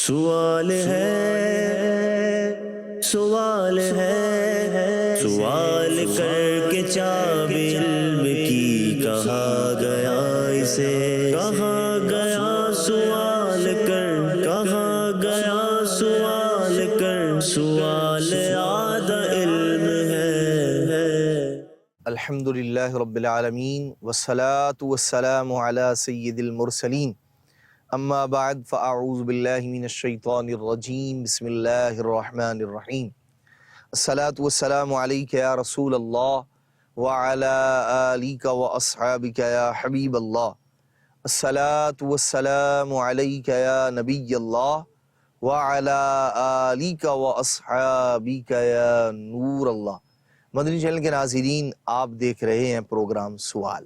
سوال ہے، سوال ہے، سوال کر کے چاب علم کی کہا گیا اسے، کہا گیا سوال کر، کہا گیا سوال کر، سوال آدھا علم ہے۔ الحمدللہ رب العالمین والصلاة والسلام علی سید المرسلین، اما بعد فاعوذ باللہ من الشیطان الرجیم، بسم اللہ الرحمن الرحیم۔ الصلاة والسلام علیک یا رسول اللہ وعلی آلک واصحابک یا حبیب اللہ، الصلاة والسلام علیک یا نبی اللہ وعلی آلک واصحابک یا نور اللہ۔ مدنی چینل کے ناظرین، آپ دیکھ رہے ہیں پروگرام سوال۔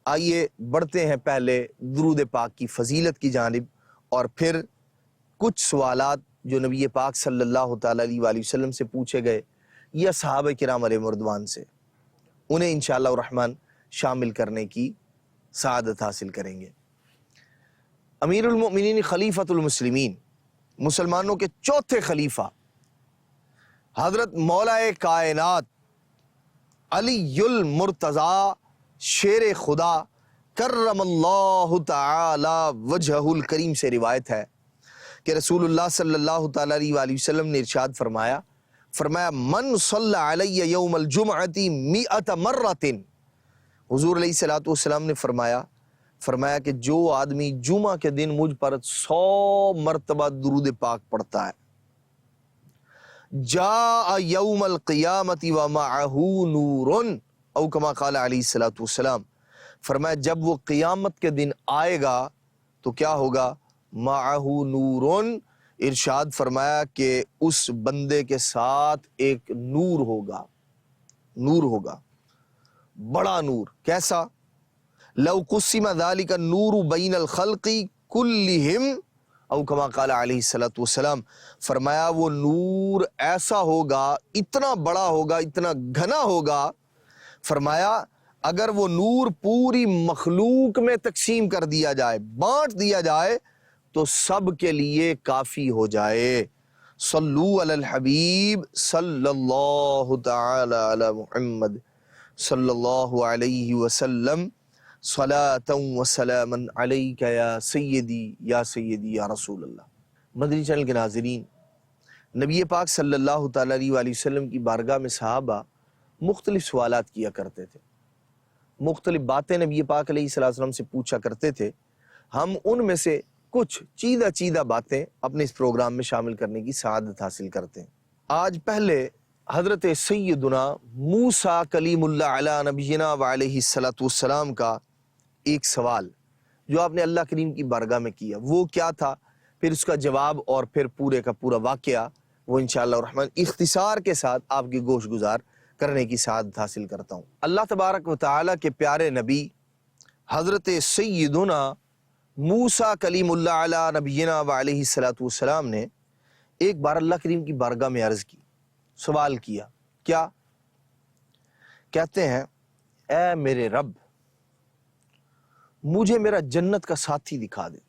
آئیے بڑھتے ہیں پہلے درود پاک کی فضیلت کی جانب، اور پھر کچھ سوالات جو نبی پاک صلی اللہ تعالیٰ علیہ وآلہ وسلم سے پوچھے گئے یا صحابہ کرام علیہ مردوان سے، انہیں انشاءاللہ الرحمن شامل کرنے کی سعادت حاصل کریں گے۔ امیر المؤمنین خلیفۃ المسلمین، مسلمانوں کے چوتھے خلیفہ حضرت مولا کائنات علی المرتضیٰ شیر خدا کرم اللہ تعالی وجہہ الکریم سے روایت ہے کہ رسول اللہ صلی اللہ تعالیٰ علیہ وآلہ وسلم نے ارشاد فرمایا من صلی علی یوم الجمعۃ 100 مرۃ، حضور علیہ الصلوۃ والسلام نے فرمایا کہ جو آدمی جمعہ کے دن مجھ پر 100 مرتبہ درود پاک پڑھتا ہے، جاء یوم القیامت ومعہ نور، او کما قال علیہ الصلوۃ والسلام، فرمایا جب وہ قیامت کے دن آئے گا تو کیا ہوگا؟ معہ نور، ارشاد فرمایا کہ اس بندے کے ساتھ ایک نور ہوگا، نور ہوگا، بڑا نور۔ کیسا؟ لو قسم ذلک النور بین الخلق کلہم، او کما قال علیہ الصلوۃ والسلام، فرمایا وہ نور ایسا ہوگا، اتنا بڑا ہوگا، اتنا گھنا ہوگا، فرمایا اگر وہ نور پوری مخلوق میں تقسیم کر دیا جائے، بانٹ دیا جائے تو سب کے لیے کافی ہو جائے۔ صلو علی الحبیب صلی اللہ تعالی علی محمد صلی اللہ علیہ وسلم، صلاۃ و سلاما علیک یا سیدی یا رسول اللہ۔ مدنی چینل کے ناظرین، نبی پاک صلی اللہ تعالیٰ علیہ وآلہ وسلم کی بارگاہ میں صحابہ مختلف سوالات کیا کرتے تھے، مختلف باتیں نبی پاک علیہ السلام سے پوچھا کرتے تھے۔ ہم ان میں سے کچھ چیدہ باتیں اپنے اس پروگرام میں شامل کرنے کی سعادت حاصل کرتے ہیں۔ آج پہلے حضرت سیدنا موسیٰ کلیم اللہ علی نبینا وعلیہ الصلوۃ والسلام کا ایک سوال جو آپ نے اللہ کریم کی بارگاہ میں کیا، وہ کیا تھا، پھر اس کا جواب، اور پھر پورے کا پورا واقعہ وہ انشاءاللہ الرحمن اختصار کے ساتھ آپ کی گوش گزار کرنے کی سعادت حاصل کرتا ہوں۔ اللہ تبارک و تعالیٰ کے پیارے نبی حضرت سیدنا موسیٰ کلیم اللہ علی نبینا وعلیہ الصلوۃ والسلام نے ایک بار اللہ کریم کی بارگاہ میں عرض کی، سوال کیا۔ کیا کہتے ہیں؟ اے میرے رب، مجھے میرا جنت کا ساتھی دکھا دے،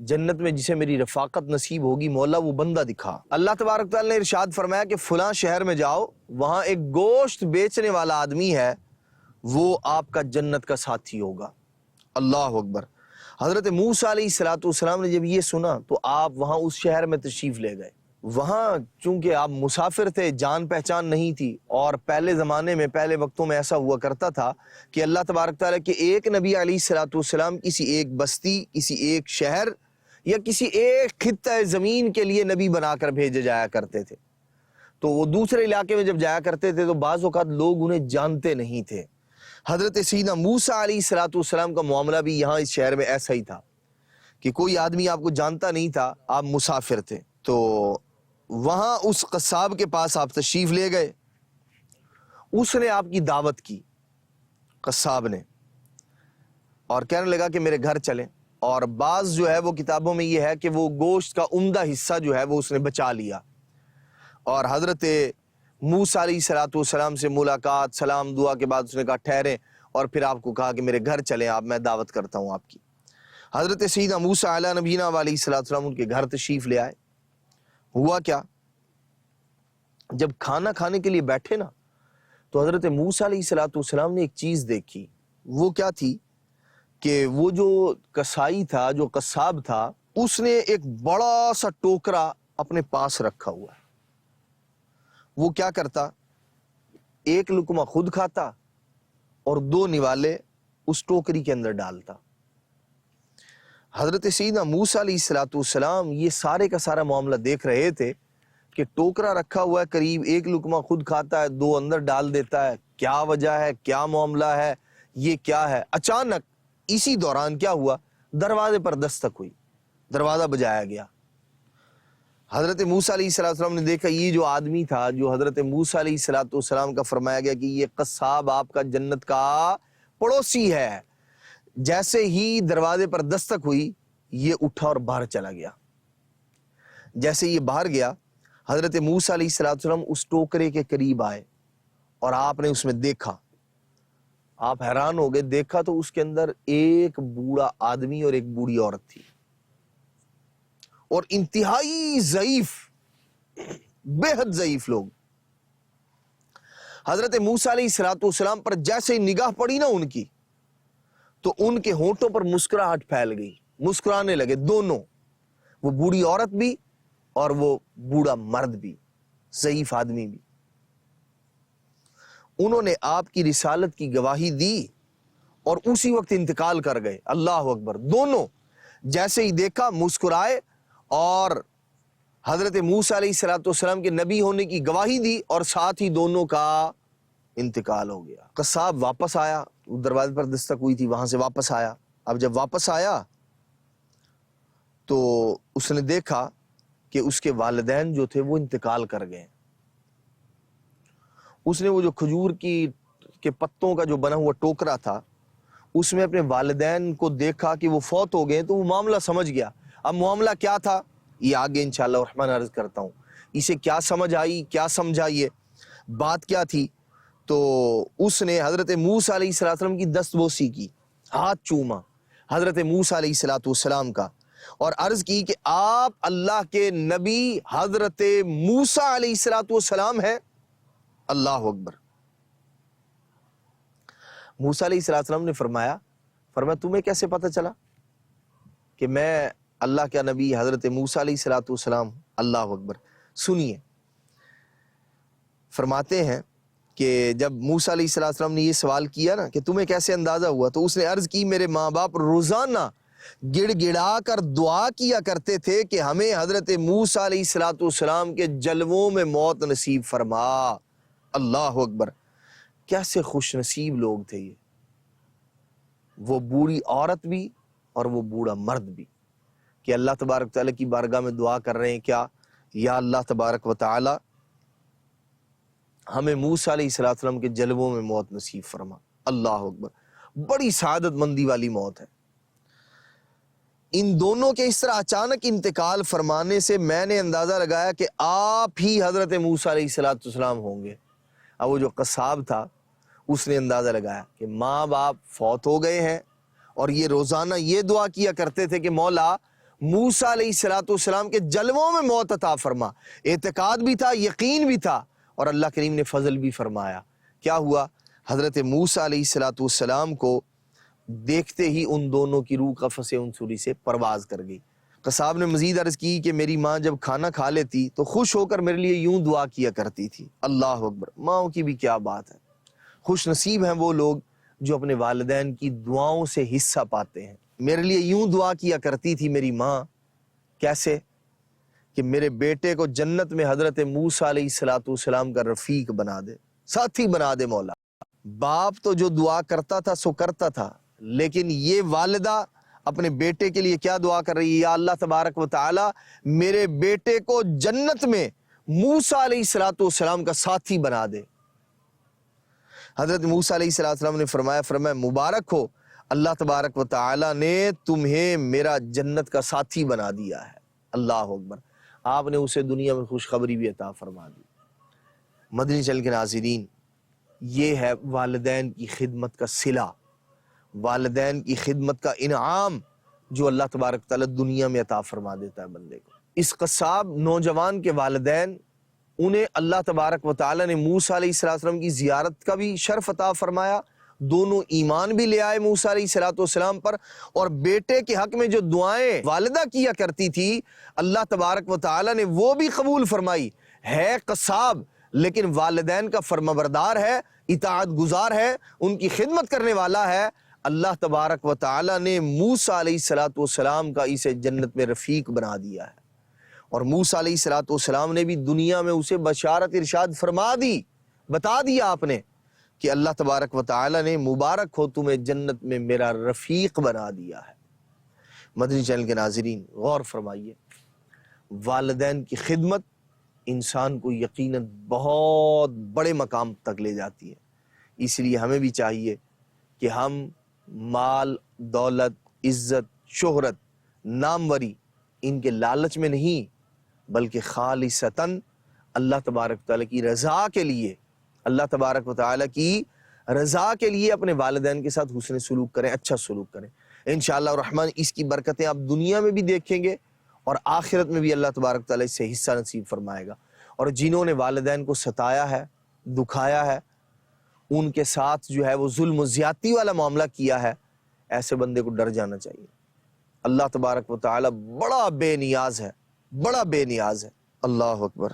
جنت میں جسے میری رفاقت نصیب ہوگی، مولا وہ بندہ دکھا۔ اللہ تبارک تعالیٰ نے ارشاد فرمایا کہ فلاں شہر میں جاؤ، وہاں ایک گوشت بیچنے والا آدمی ہے، وہ آپ کا جنت کا ساتھی ہوگا۔ اللہ اکبر۔ حضرت موسیٰ علیہ الصلوۃ والسلام نے جب یہ سنا تو آپ وہاں اس شہر میں تشریف لے گئے۔ وہاں چونکہ آپ مسافر تھے، جان پہچان نہیں تھی، اور پہلے زمانے میں، پہلے وقتوں میں ایسا ہوا کرتا تھا کہ اللہ تبارک تعالیٰ کے ایک نبی علیہ الصلوۃ والسلام کسی ایک بستی، کسی ایک شہر یا کسی ایک خطہ زمین کے لیے نبی بنا کر بھیجے جایا کرتے تھے۔ تو وہ دوسرے علاقے میں جب جایا کرتے تھے تو بعض اوقات لوگ انہیں جانتے نہیں تھے۔ حضرت سیدنا موسیٰ علیہ الصلوۃ والسلام کا معاملہ بھی یہاں اس شہر میں ایسا ہی تھا کہ کوئی آدمی آپ کو جانتا نہیں تھا، آپ مسافر تھے۔ تو وہاں اس قصاب کے پاس آپ تشریف لے گئے، اس نے آپ کی دعوت کی، قصاب نے، اور کہنے لگا کہ میرے گھر چلیں۔ اور بعض جو ہے وہ کتابوں میں یہ ہے کہ وہ گوشت کا عمدہ حصہ جو ہے وہ اس نے بچا لیا، اور حضرت موسیٰ علیہ الصلوۃ والسلام سے ملاقات، سلام دعا کے بعد اس نے کہا ٹھہریں، اور پھر آپ کو کہا کہ میرے گھر چلیں، آپ میں دعوت کرتا ہوں آپ کی۔ حضرت سیدنا موسیٰ علیہ نبینا علیہ السلام ان کے گھر تشریف لے آئے. ہوا کیا، جب کھانا کھانے کے لیے بیٹھے نا تو حضرت موسیٰ علیہ السلام نے ایک چیز دیکھی. وہ کیا تھی کہ وہ جو کسائی تھا، جو قصاب تھا، اس نے ایک بڑا سا ٹوکرا اپنے پاس رکھا ہوا ہے. وہ کیا کرتا، ایک لقمہ خود کھاتا اور 2 نوالے اس ٹوکری کے اندر ڈالتا. حضرت سیدنا موسیٰ علیہ السلام یہ سارے کا سارا معاملہ دیکھ رہے تھے کہ ٹوکرا رکھا ہوا ہے، قریب ایک لقمہ خود کھاتا ہے، 2 اندر ڈال دیتا ہے. کیا وجہ ہے، کیا معاملہ ہے، یہ کیا ہے؟ اچانک اسی دوران کیا ہوا، دروازے پر دستک ہوئی، دروازہ بجایا گیا. حضرت موسیٰ علیہ السلام نے دیکھا یہ جو آدمی تھا، جو حضرت موسیٰ علیہ السلام کا فرمایا گیا کہ یہ قصاب آپ کا جنت کا پڑوسی ہے. جیسے ہی دروازے پر دستک ہوئی یہ اٹھا اور باہر چلا گیا. جیسے یہ باہر گیا، حضرت موسیٰ علیہ السلام اس ٹوکرے کے قریب آئے اور آپ نے اس میں دیکھا. آپ حیران ہو گئے، دیکھا تو اس کے اندر ایک بوڑھا آدمی اور ایک بوڑھی عورت تھی، اور انتہائی ضعیف، بے حد ضعیف لوگ. حضرت موسیٰ علیہ السلام پر جیسے ہی نگاہ پڑی نا ان کی، تو ان کے ہونٹوں پر مسکراہٹ پھیل گئی، مسکرانے لگے دونوں، وہ بوڑھی عورت بھی اور وہ بوڑھا مرد بھی، ضعیف آدمی بھی. انہوں نے آپ کی رسالت کی گواہی دی اور اسی وقت انتقال کر گئے. اللہ اکبر. دونوں جیسے ہی دیکھا مسکرائے اور حضرت موسیٰ علیہ السلام کے نبی ہونے کی گواہی دی، اور ساتھ ہی دونوں کا انتقال ہو گیا. قصاب واپس آیا، دروازے پر دستک ہوئی تھی، وہاں سے واپس آیا. اب جب واپس آیا تو اس نے دیکھا کہ اس کے والدین جو تھے وہ انتقال کر گئے. اس نے وہ جو کھجور کے پتوں کا جو بنا ہوا ٹوکرا تھا، اس میں اپنے والدین کو دیکھا کہ وہ فوت ہو گئے، تو وہ معاملہ سمجھ گیا. اب معاملہ کیا تھا یہ آگے انشاءاللہ الرحمن عرض کرتا ہوں. اسے کیا سمجھ آئی، کیا سمجھا، یہ بات کیا تھی. تو اس نے حضرت موسیٰ علیہ السلام کی دستبوسی کی، ہاتھ چوما حضرت موسیٰ علیہ السلام کا، اور عرض کی کہ آپ اللہ کے نبی حضرت موسیٰ علیہ السلام ہیں. اللہ اکبر. موسیٰ علیہ السلام نے فرمایا تمہیں کیسے پتہ چلا کہ میں اللہ کا نبی حضرت موسیٰ علیہ السلام؟ اللہ اکبر. سنیے، فرماتے ہیں کہ جب موسیٰ علیہ السلام نے یہ سوال کیا نا کہ تمہیں کیسے اندازہ ہوا، تو اس نے عرض کی میرے ماں باپ روزانہ گڑ گڑا کر دعا کیا کرتے تھے کہ ہمیں حضرت موسیٰ علیہ السلام کے جلووں میں موت نصیب فرما. اللہ اکبر. کیسے خوش نصیب لوگ تھے یہ، وہ بوڑھی عورت بھی اور وہ بوڑھا مرد بھی، کہ اللہ تبارک تعالیٰ کی بارگاہ میں دعا کر رہے ہیں کیا، یا اللہ تبارک و تعالی ہمیں موسیٰ علیہ السلام کے جلووں میں موت نصیب فرما. اللہ اکبر. بڑی سعادت مندی والی موت ہے. ان دونوں کے اس طرح اچانک انتقال فرمانے سے میں نے اندازہ لگایا کہ آپ ہی حضرت موسیٰ علیہ السلام ہوں گے. اب وہ جو قصاب تھا اس نے اندازہ لگایا کہ ماں باپ فوت ہو گئے ہیں، اور یہ روزانہ یہ دعا کیا کرتے تھے کہ مولا موسیٰ علیہ السلام کے جلووں میں موت عطا فرما. اعتقاد بھی تھا، یقین بھی تھا، اور اللہ کریم نے فضل بھی فرمایا. کیا ہوا، حضرت موسیٰ علیہ السلام کو دیکھتے ہی ان دونوں کی روح قفس انصری سے پرواز کر گئی. قصاب نے مزید عرض کی کہ میری ماں جب کھانا کھا لیتی تو خوش ہو کر میرے لیے یوں دعا کیا کرتی تھی. اللہ اکبر. ماؤں کی بھی کیا بات ہے. خوش نصیب ہیں وہ لوگ جو اپنے والدین کی دعاؤں سے حصہ پاتے ہیں. میرے لیے یوں دعا کیا کرتی تھی میری ماں. کیسے؟ کہ میرے بیٹے کو جنت میں حضرت موسیٰ علیہ السلام کا رفیق بنا دے، ساتھی بنا دے مولا. باپ تو جو دعا کرتا تھا سو کرتا تھا، لیکن یہ والدہ اپنے بیٹے کے لیے کیا دعا کر رہی ہے، یا اللہ تبارک و تعالی میرے بیٹے کو جنت میں موسیٰ علیہ السلام کا ساتھی بنا دے. حضرت موسیٰ علیہ السلام نے فرمایا مبارک ہو، اللہ تبارک و تعالی نے تمہیں میرا جنت کا ساتھی بنا دیا ہے. اللہ اکبر. آپ نے اسے دنیا میں خوشخبری بھی عطا فرما دی. مدنی چینل کے ناظرین، یہ ہے والدین کی خدمت کا صلہ، والدین کی خدمت کا انعام جو اللہ تبارک تعالیٰ دنیا میں عطا فرما دیتا ہے بندے کو۔ اس قصاب نوجوان کے والدین، انہیں اللہ تبارک و تعالیٰ نے موسیٰ علیہ السلام کی زیارت کا بھی شرف عطا فرمایا، دونوں ایمان بھی لے آئے موسیٰ علیہ السلام پر، اور بیٹے کے حق میں جو دعائیں والدہ کیا کرتی تھی اللہ تبارک و تعالیٰ نے وہ بھی قبول فرمائی۔ ہے قصاب لیکن والدین کا فرمانبردار ہے، اطاعت گزار ہے، ان کی خدمت کرنے والا ہے۔ اللہ تبارک و تعالیٰ نے موسیٰ علیہ السلام کا اسے جنت میں رفیق بنا دیا ہے، اور موسیٰ علیہ السلام نے بھی دنیا میں اسے بشارت ارشاد فرما دی، بتا دیا آپ نے کہ اللہ تبارک و تعالیٰ نے مبارک ہو تمہیں جنت میں میرا رفیق بنا دیا ہے۔ مدنی چینل کے ناظرین غور فرمائیے، والدین کی خدمت انسان کو یقیناً بہت بڑے مقام تک لے جاتی ہے۔ اس لیے ہمیں بھی چاہیے کہ ہم مال، دولت، عزت، شہرت، ناموری ان کے لالچ میں نہیں، بلکہ خالصتاً اللہ تبارک تعالیٰ کی رضا کے لیے، اللہ تبارک و تعالیٰ کی رضا کے لیے اپنے والدین کے ساتھ حسن سلوک کریں، اچھا سلوک کریں۔ انشاءاللہ الرحمن اس کی برکتیں آپ دنیا میں بھی دیکھیں گے اور آخرت میں بھی اللہ تبارک تعالیٰ اس سے حصہ نصیب فرمائے گا۔ اور جنہوں نے والدین کو ستایا ہے، دکھایا ہے، ان کے ساتھ جو ہے وہ ظلم و زیادتی والا معاملہ کیا ہے، ایسے بندے کو ڈر جانا چاہیے۔ اللہ تبارک و تعالیٰ بڑا بے نیاز ہے، بڑا بے نیاز ہے۔ اللہ اکبر۔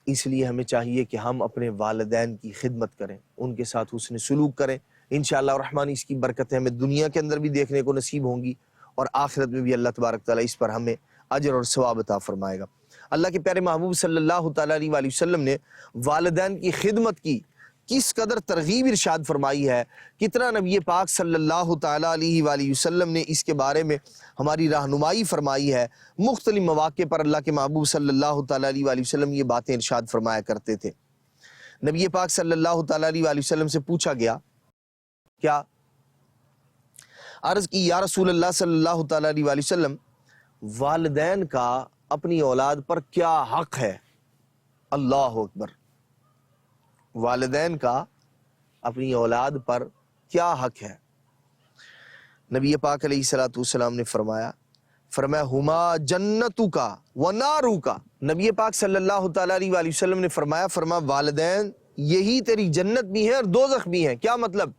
اس لیے ہمیں چاہیے کہ ہم اپنے والدین کی خدمت کریں، ان کے ساتھ حسن سلوک کریں۔ انشاءاللہ الرحمن اس کی برکتیں ہمیں دنیا کے اندر بھی دیکھنے کو نصیب ہوں گی، اور آخرت میں بھی اللہ تبارک تعالیٰ اس پر ہمیں اجر اور ثواب عطا فرمائے گا۔ اللہ کے پیارے محبوب صلی اللہ تعالیٰ علیہ وآلہ وسلم نے والدین کی خدمت کی کس قدر ترغیب ارشاد فرمائی ہے، کتنا نبی پاک صلی اللہ تعالیٰ علیہ وآلہ وسلم نے اس کے بارے میں ہماری رہنمائی فرمائی ہے۔ مختلف مواقع پر اللہ کے محبوب صلی اللہ تعالیٰ علیہ وآلہ وسلم یہ باتیں ارشاد فرمایا کرتے تھے۔ نبی پاک صلی اللہ تعالیٰ علیہ وآلہ وسلم سے پوچھا گیا، کیا عرض کی یا رسول اللہ صلی اللہ تعالیٰ علیہ وآلہ وسلم، والدین کا اپنی اولاد پر کیا حق ہے؟ اللہ اکبر۔ والدین کا اپنی اولاد پر کیا حق ہے؟ نبی پاک علیہ السلام نے فرمایا ہما جنتو کا و نارو کا۔ نبی پاک صلی اللہ تعالیٰ علیہ وآلہ وسلم نے فرمایا والدین یہی تیری جنت بھی ہے اور دوزخ بھی ہے۔ کیا مطلب؟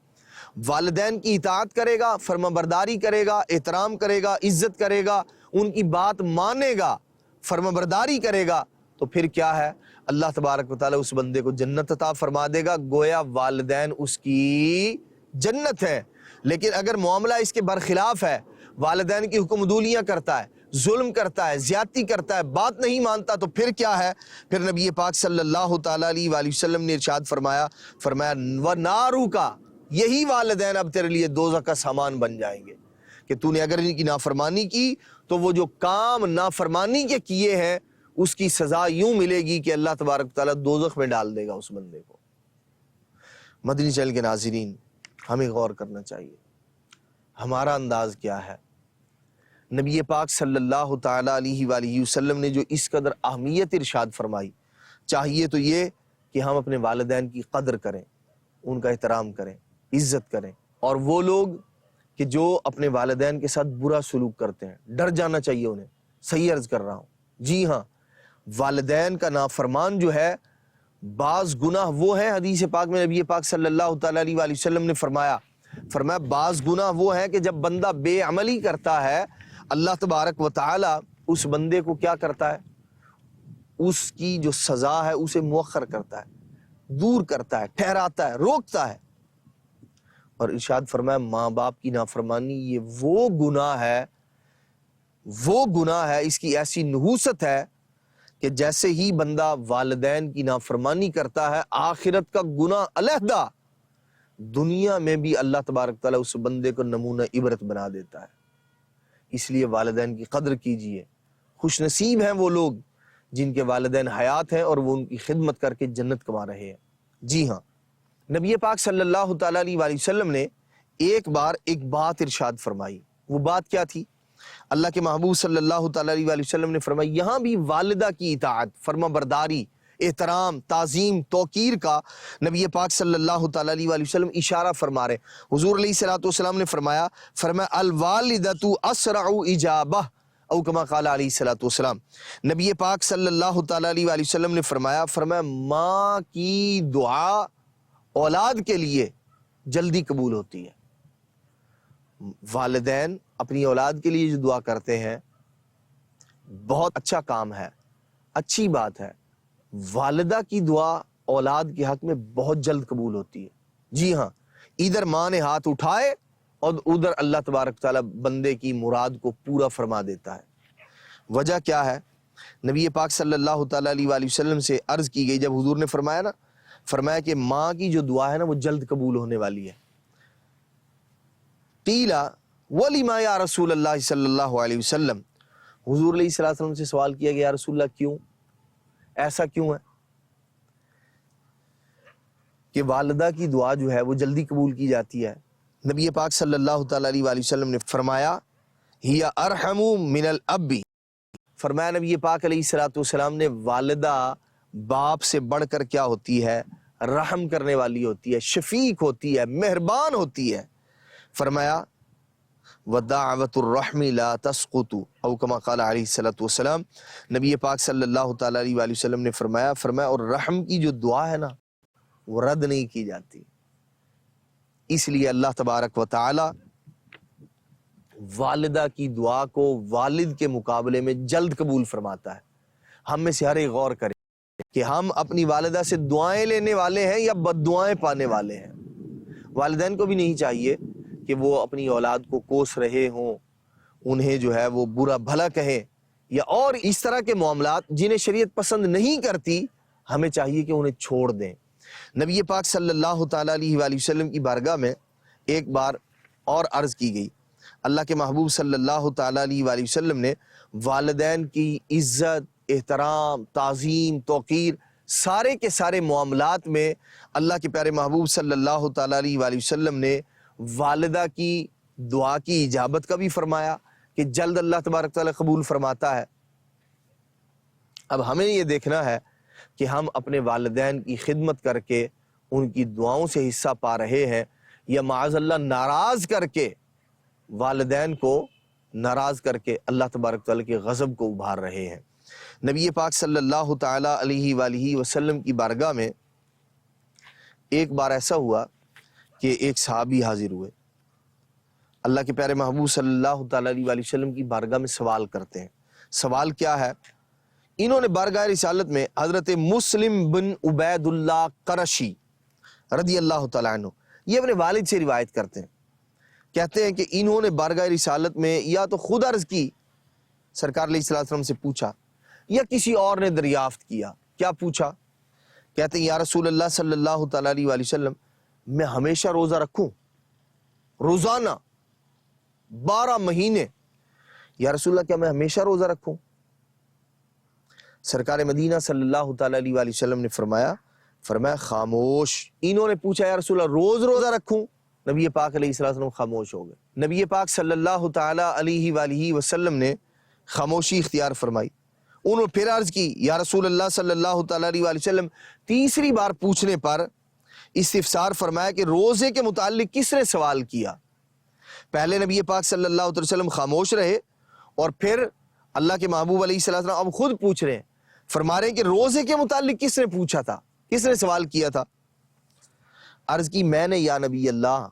والدین کی اطاعت کرے گا، فرما برداری کرے گا، احترام کرے گا، عزت کرے گا، ان کی بات مانے گا، فرما برداری کرے گا، تو پھر کیا ہے؟ اللہ تبارک و تعالیٰ اس بندے کو جنت عطا فرما دے گا، گویا والدین اس کی جنت ہے۔ لیکن اگر معاملہ اس کے برخلاف ہے، والدین کی حکم عدولیاں کرتا ہے، ظلم کرتا ہے، زیادتی کرتا ہے، بات نہیں مانتا، تو پھر کیا ہے؟ پھر نبی پاک صلی اللہ تعالیٰ علیہ وآلہ وسلم نے ارشاد فرمایا وَنَارُ کا، یہی والدین اب تیرے لیے دوزخ کا سامان بن جائیں گے، کہ تو نے اگر ان کی نافرمانی کی تو وہ جو کام نافرمانی کے کیے ہیں اس کی سزا یوں ملے گی کہ اللہ تبارک تعالیٰ دوزخ میں ڈال دے گا اس بندے کو۔ مدنی چینل کے ناظرین ہمیں غور کرنا چاہیے، ہمارا انداز کیا ہے؟ نبی پاک صلی اللہ تعالیٰ علیہ وآلہ وسلم نے جو اس قدر اہمیت ارشاد فرمائی، چاہیے تو یہ کہ ہم اپنے والدین کی قدر کریں، ان کا احترام کریں، عزت کریں۔ اور وہ لوگ کہ جو اپنے والدین کے ساتھ برا سلوک کرتے ہیں، ڈر جانا چاہیے انہیں۔ صحیح عرض کر رہا ہوں، جی ہاں، والدین کا نافرمان جو ہے، بعض گناہ وہ ہے، حدیث پاک میں نبی پاک صلی اللہ تعالیٰ علیہ وآلہ وسلم نے فرمایا بعض گناہ وہ ہے کہ جب بندہ بے عملی کرتا ہے، اللہ تبارک و تعالیٰ اس بندے کو کیا کرتا ہے؟ اس کی جو سزا ہے اسے مؤخر کرتا ہے، دور کرتا ہے، ٹھہراتا ہے، روکتا ہے۔ اور ارشاد فرمایا ماں باپ کی نافرمانی یہ وہ گناہ ہے، اس کی ایسی نحوست ہے کہ جیسے ہی بندہ والدین کی نافرمانی کرتا ہے، آخرت کا گناہ علیحدہ، دنیا میں بھی اللہ تبارک تعالیٰ اس بندے کو نمونہ عبرت بنا دیتا ہے۔ اس لیے والدین کی قدر کیجئے، خوش نصیب ہیں وہ لوگ جن کے والدین حیات ہیں اور وہ ان کی خدمت کر کے جنت کما رہے ہیں۔ جی ہاں، نبی پاک صلی اللہ تعالیٰ علیہ وآلہ وسلم نے ایک بار ایک بات ارشاد فرمائی۔ وہ بات کیا تھی؟ اللہ کے محبوب صلی اللہ تعالیٰ علیہ وآلہ وسلم نے فرمائی یہاں بھی والدہ کی اطاعت، فرما برداری، احترام، تعظیم، توقیر کا نبی پاک صلی اللہ تعالیٰ علیہ وآلہ وسلم اشارہ فرما رہے ہیں۔ حضور علیہ الصلوۃ والسلام نے فرمایا الوالدۃ اسرع اجابہ او کما قال علیہ الصلوۃ والسلام۔ نبی پاک صلی اللہ تعالیٰ علیہ وآلہ وسلم نے فرمایا ماں کی دعا اولاد کے لیے جلدی قبول ہوتی ہے۔ والدین اپنی اولاد کے لیے جو دعا کرتے ہیں بہت اچھا کام ہے، اچھی بات ہے۔ والدہ کی دعا اولاد کے حق میں بہت جلد قبول ہوتی ہے۔ جی ہاں، ادھر ماں نے ہاتھ اٹھائے اور ادھر اللہ تبارک تعالیٰ بندے کی مراد کو پورا فرما دیتا ہے۔ وجہ کیا ہے؟ نبی پاک صلی اللہ تعالیٰ علیہ وآلہ وسلم سے عرض کی گئی جب حضور نے فرمایا کہ ماں کی جو دعا ہے نا وہ جلد قبول ہونے والی ہے۔ قیلا وَلِمَا یا رسول اللہ صلی اللہ علیہ وسلم، حضور علیہ الصلوۃ والسلام سے سوال کیا گیا یا رسول اللہ کیوں، ایسا کیوں ہے کہ والدہ کی دعا جو ہے وہ جلدی قبول کی جاتی ہے؟ نبی پاک صلی اللہ تعالیٰ علیہ وآلہ وسلم نے فرمایا ہی ارحم من الاب، فرمایا نبی پاک علیہ الصلوۃ والسلام نے والدہ باپ سے بڑھ کر کیا ہوتی ہے؟ رحم کرنے والی ہوتی ہے، شفیق ہوتی ہے، مہربان ہوتی ہے۔ فرمایا وَدَعْوَةُ الرَّحْمِ لَا تَسْقُطُ او کما قال علیہ الصلوۃ والسلام، نبی پاک صلی اللہ تعالیٰ علیہ وآلہ وسلم نے فرمایا اور رحم کی جو دعا ہے نا وہ رد نہیں کی جاتی۔ اس لیے اللہ تبارک و تعالی والدہ کی دعا کو والد کے مقابلے میں جلد قبول فرماتا ہے۔ ہم میں سے ہر ایک غور کرے کہ ہم اپنی والدہ سے دعائیں لینے والے ہیں یا بد دعائیں پانے والے ہیں۔ والدین کو بھی نہیں چاہیے کہ وہ اپنی اولاد کو کوس رہے ہوں، انہیں جو ہے وہ برا بھلا کہیں یا اور اس طرح کے معاملات جنہیں شریعت پسند نہیں کرتی، ہمیں چاہیے کہ انہیں چھوڑ دیں۔ نبی پاک صلی اللہ تعالیٰ علیہ وآلہ وسلم کی بارگاہ میں ایک بار اور عرض کی گئی۔ اللہ کے محبوب صلی اللہ تعالیٰ علیہ وآلہ وسلم نے والدین کی عزت، احترام، تعظیم، توقیر سارے کے سارے معاملات میں اللہ کے پیارے محبوب صلی اللہ تعالیٰ علیہ وآلہ وسلم نے والدہ کی دعا کی اجابت کا بھی فرمایا کہ جلد اللہ تبارک تعالیٰ قبول فرماتا ہے۔ اب ہمیں یہ دیکھنا ہے کہ ہم اپنے والدین کی خدمت کر کے ان کی دعاؤں سے حصہ پا رہے ہیں یا معاذ اللہ ناراض کر کے، والدین کو ناراض کر کے اللہ تبارک تعالیٰ کے غضب کو ابھار رہے ہیں۔ نبی پاک صلی اللہ تعالیٰ علیہ وآلہ وسلم کی بارگاہ میں ایک بار ایسا ہوا کہ ایک صحابی حاضر ہوئے، اللہ کے پیارے محبوب صلی اللہ تعالیٰ علیہ وآلہ وسلم کی بارگاہ میں سوال کرتے ہیں۔ سوال کیا ہے؟ انہوں نے بارگاہ رسالت میں حضرت مسلم بن عبید اللہ قرشی رضی اللہ تعالیٰ عنہ، یہ اپنے والد سے روایت کرتے ہیں، کہتے ہیں کہ انہوں نے بارگاہ رسالت میں یا تو خود عرض کی، سرکار علیہ الصلوۃ والسلام سے پوچھا، یا کسی اور نے دریافت کیا۔ کیا پوچھا؟ کہتے ہیں یا رسول اللہ صلی اللہ تعالیٰ علیہ وآلہ وسلم، میں ہمیشہ روزہ رکھوں، روزانہ 12 مہینے؟ یا رسول اللہ کیا میں ہمیشہ روزہ رکھوں؟ سرکار مدینہ صلی اللہ تعالیٰ علیہ وآلہ وسلم نے فرمایا خاموش۔ انہوں نے پوچھا یا رسول اللہ روز روزہ رکھوں؟ نبی پاک علیہ الصلوۃ والسلام خاموش ہو گئے۔ نبی پاک صلی اللہ تعالیٰ علیہ وآلہ وسلم نے خاموشی اختیار فرمائی۔ انہوں نے پھر عرض کی یا رسول اللہ صلی اللہ تعالیٰ علیہ وآلہ وسلم، تیسری بار پوچھنے پر استفسار فرمایا کہ روزے کے متعلق کس نے سوال کیا؟ پہلے نبی پاک صلی اللہ علیہ وسلم خاموش رہے اور پھر اللہ کے محبوب علیہ الصلوۃ والسلام اب خود پوچھ رہے ہیں، فرما رہے ہیں کہ روزے کے متعلق کس نے پوچھا تھا، کس نے سوال کیا تھا؟ عرض کی میں نے یا نبی اللہ۔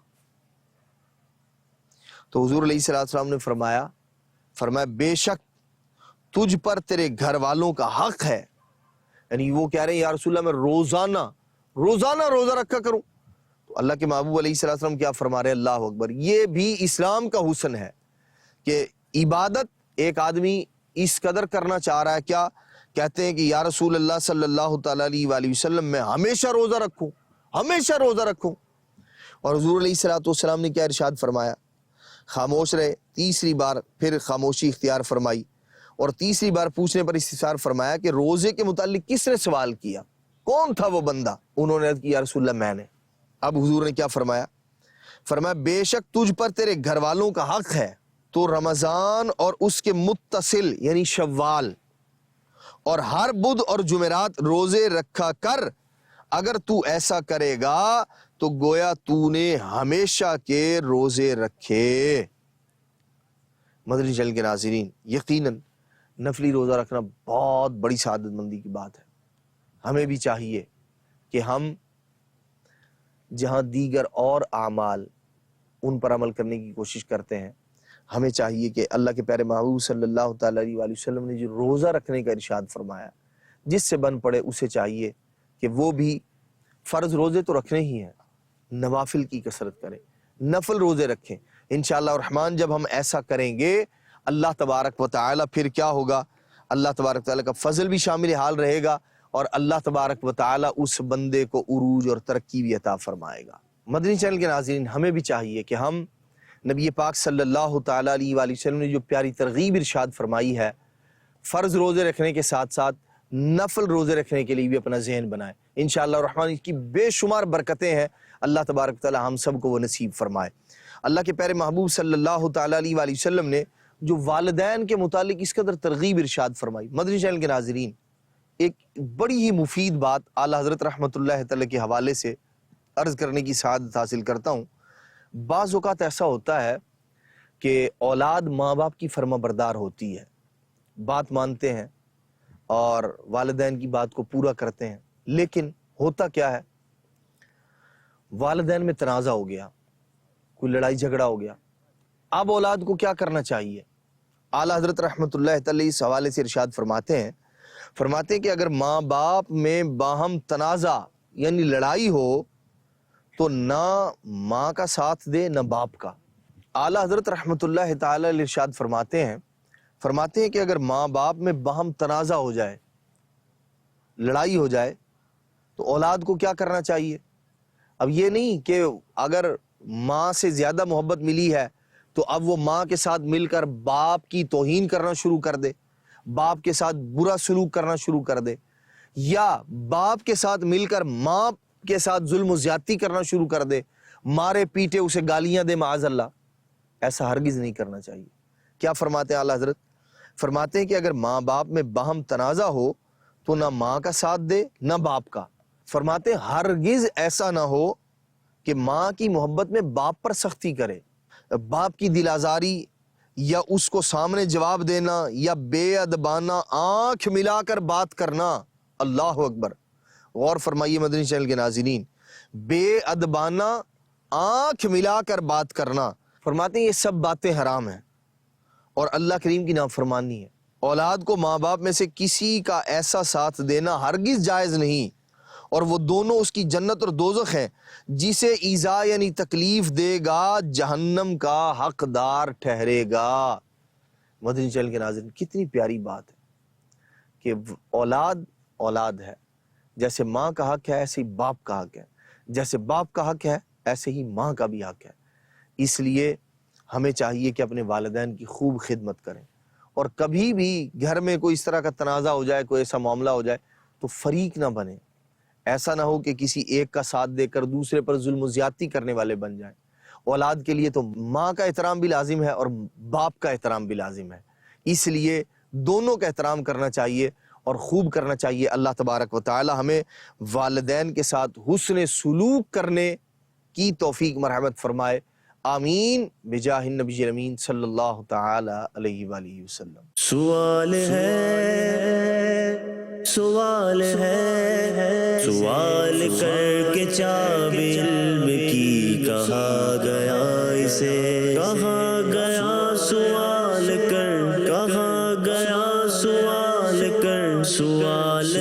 تو حضور علیہ الصلوۃ والسلام نے فرمایا بے شک تجھ پر تیرے گھر والوں کا حق ہے۔ یعنی وہ کہہ رہے ہیں یا رسول اللہ میں روزانہ روزہ رکھا کروں۔ تو اللہ کے محبوب علیہ الصلوۃ والسلام کیا فرما رہے ہیں؟ اللہ اکبر۔ یہ بھی اسلام کا حسن ہے کہ عبادت ایک آدمی اس قدر کرنا چاہ رہا ہے، کیا کہتے ہیں کہ یا رسول اللہ صلی اللہ تعالیٰ علیہ وآلہ وسلم میں ہمیشہ روزہ رکھوں، ہمیشہ روزہ رکھوں۔ اور حضور علیہ الصلوۃ والسلام نے کیا ارشاد فرمایا؟ خاموش رہے، تیسری بار پھر خاموشی اختیار فرمائی اور تیسری بار پوچھنے پر استفسار فرمایا کہ روزے کے متعلق کس نے سوال کیا، کون تھا وہ بندہ؟ انہوں نے عرض کی یا رسول اللہ میں نے۔ اب حضور نے کیا فرمایا؟ بے شک تجھ پر تیرے گھر والوں کا حق ہے، تو رمضان اور اس کے متصل یعنی شوال اور ہر بدھ اور جمعرات روزے رکھا کر، اگر تو ایسا کرے گا تو گویا تو نے ہمیشہ کے روزے رکھے۔ مدنی چینل کے ناظرین، یقیناً نفلی روزہ رکھنا بہت بڑی سعادت مندی کی بات ہے۔ ہمیں بھی چاہیے کہ ہم جہاں دیگر اور اعمال ان پر عمل کرنے کی کوشش کرتے ہیں، ہمیں چاہیے کہ اللہ کے پیارے محبوب صلی اللہ تعالیٰ علیہ وآلہ وسلم نے جو روزہ رکھنے کا ارشاد فرمایا، جس سے بن پڑے اسے چاہیے کہ وہ بھی فرض روزے تو رکھنے ہی ہیں، نوافل کی کثرت کریں، نفل روزے رکھیں۔ انشاءاللہ الرحمن جب ہم ایسا کریں گے، اللہ تبارک و تعالیٰ پھر کیا ہوگا، اللہ تبارک و تعالیٰ کا فضل بھی شامل حال رہے گا، اور اللہ تبارک و تعالیٰ اس بندے کو عروج اور ترقی بھی عطا فرمائے گا۔ مدنی چینل کے ناظرین، ہمیں بھی چاہیے کہ ہم نبی پاک صلی اللہ تعالیٰ علیہ وآلہ وسلم نے جو پیاری ترغیب ارشاد فرمائی ہے، فرض روزے رکھنے کے ساتھ ساتھ نفل روزے رکھنے کے لیے بھی اپنا ذہن بنائیں۔ انشاءاللہ الرحمن اس کی بے شمار برکتیں ہیں، اللہ تبارک و تعالیٰ ہم سب کو وہ نصیب فرمائے۔ اللہ کے پیارے محبوب صلی اللہ تعالیٰ علیہ وآلہ وسلم نے جو والدین کے متعلق اس قدر ترغیب ارشاد فرمائی، مدنی چینل کے ناظرین ایک بڑی ہی مفید بات اعلیٰ حضرت رحمۃ اللہ تعالیٰ کے حوالے سے عرض کرنے کی سعادت حاصل کرتا ہوں۔ بعض اوقات ایسا ہوتا ہے کہ اولاد ماں باپ کی فرما بردار ہوتی ہے، بات مانتے ہیں اور والدین کی بات کو پورا کرتے ہیں، لیکن ہوتا کیا ہے، والدین میں تنازع ہو گیا، کوئی لڑائی جھگڑا ہو گیا، اب اولاد کو کیا کرنا چاہیے؟ اعلیٰ حضرت رحمۃ اللہ تعالیٰ اس حوالے سے ارشاد فرماتے ہیں کہ اگر ماں باپ میں باہم تنازع یعنی لڑائی ہو تو نہ ماں کا ساتھ دے نہ باپ کا۔ اعلیٰ حضرت رحمۃ اللہ تعالیٰ ارشاد فرماتے ہیں کہ اگر ماں باپ میں باہم تنازع ہو جائے، لڑائی ہو جائے، تو اولاد کو کیا کرنا چاہیے؟ اب یہ نہیں کہ اگر ماں سے زیادہ محبت ملی ہے تو اب وہ ماں کے ساتھ مل کر باپ کی توہین کرنا شروع کر دے، باپ کے ساتھ برا سلوک کرنا شروع کر دے، یا باپ کے ساتھ مل کر ماں کے ساتھ ظلم و زیادتی کرنا شروع کر دے، مارے پیٹے اسے گالیاں دے، معاذ اللہ۔ ایسا ہرگز نہیں کرنا چاہیے۔ کیا فرماتے ہیں اعلیٰ حضرت؟ فرماتے ہیں کہ اگر ماں باپ میں باہم تنازع ہو تو نہ ماں کا ساتھ دے نہ باپ کا۔ فرماتے ہیں ہرگز ایسا نہ ہو کہ ماں کی محبت میں باپ پر سختی کرے، باپ کی دل آزاری یا اس کو سامنے جواب دینا یا بے ادبانہ آنکھ ملا کر بات کرنا۔ اللہ اکبر، غور فرمائیے مدنی چینل کے ناظرین، بے ادبانہ آنکھ ملا کر بات کرنا، فرماتے ہیں یہ سب باتیں حرام ہیں اور اللہ کریم کی نافرمانی ہے۔ اولاد کو ماں باپ میں سے کسی کا ایسا ساتھ دینا ہرگز جائز نہیں، اور وہ دونوں اس کی جنت اور دوزخ ہیں۔ جسے ایذا یعنی تکلیف دے گا جہنم کا حقدار ٹھہرے گا۔ مدنی چینل کے ناظرین، کتنی پیاری بات ہے کہ اولاد ہے، جیسے ماں کا حق ہے ایسے ہی باپ کا حق ہے، جیسے باپ کا حق ہے ایسے ہی ماں کا بھی حق ہے۔ اس لیے ہمیں چاہیے کہ اپنے والدین کی خوب خدمت کریں، اور کبھی بھی گھر میں کوئی اس طرح کا تنازع ہو جائے، کوئی ایسا معاملہ ہو جائے تو فریق نہ بنے۔ ایسا نہ ہو کہ کسی ایک کا ساتھ دے کر دوسرے پر ظلم و زیادتی کرنے والے بن جائیں۔ اولاد کے لیے تو ماں کا احترام بھی لازم ہے اور باپ کا احترام بھی لازم ہے، اس لیے دونوں کا احترام کرنا چاہیے اور خوب کرنا چاہیے۔ اللہ تبارک و تعالی ہمیں والدین کے ساتھ حسن سلوک کرنے کی توفیق مرحمت فرمائے، آمین بجاہ النبی الامین صلی اللہ تعالی علیہ وآلہ وسلم۔ سوال ہے سوال کر کے چاب علم کی کہا گیا اسے، کہا گیا سوال کر، کہا گیا سوال کر، سوال